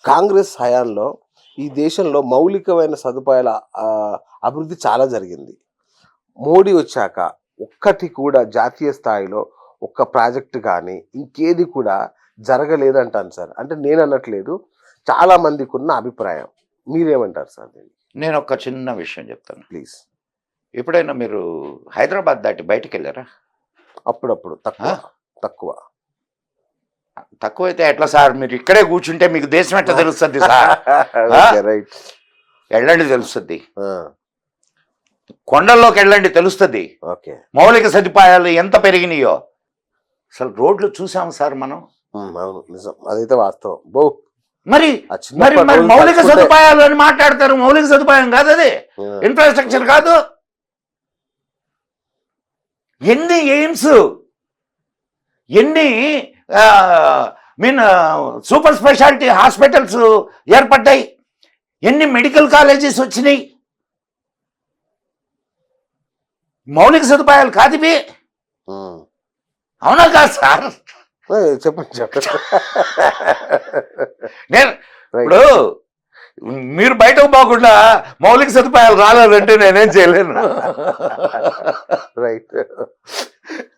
కాంగ్రెస్ హయాంలో ఈ దేశంలో మౌలికమైన సదుపాయాల అభివృద్ధి చాలా జరిగింది. మోడీ వచ్చాక ఒక్కటి కూడా జాతీయ స్థాయిలో ఒక్క ప్రాజెక్టు కానీ ఇంకేది కూడా జరగలేదంటాను సార్. అంటే నేను అనట్లేదు, చాలా మందికి ఉన్న అభిప్రాయం. మీరేమంటారు సార్ దీన్ని? నేను ఒక చిన్న విషయం చెప్తాను. ప్లీజ్. ఎప్పుడైనా మీరు హైదరాబాద్ దాటి బయటికి వెళ్ళారా? అప్పుడప్పుడు తక్కువ తక్కువ. తక్కువైతే ఎట్లా సార్? మీరు ఇక్కడే కూర్చుంటే మీకు దేశం ఎట్లా తెలుస్తుంది సార్? రైట్. వెళ్ళండి తెలుస్తుంది. కొండల్లోకి వెళ్ళండి తెలుస్తుంది. ఓకే. మౌలిక సదుపాయాలు ఎంత పెరిగినాయో అసలు రోడ్లు చూసాము సార్ మనం. అవును, నిజం, అదైతే వాస్తవం. బో మరి మరి మరి మౌలిక సదుపాయాలు అని మాట్లాడతారు. మౌలిక సదుపాయం కాదు అది, ఇన్ఫ్రాస్ట్రక్చర్ కాదు. ఎన్ని ఎయిమ్స్, ఎన్ని సూపర్ స్పెషాలిటీ హాస్పిటల్స్ ఏర్పడ్డాయి, ఎన్ని మెడికల్ కాలేజెస్ వచ్చినాయి. మౌలిక సదుపాయాలు కాదు ఇవి. అవునా కాదు సార్? చెప్పండి చెప్పండి. నేను ఇప్పుడు మీరు బయటకు పోకుండా మౌలిక సదుపాయాలు రాలేదంటే నేనేం చేయలేను. రైట్.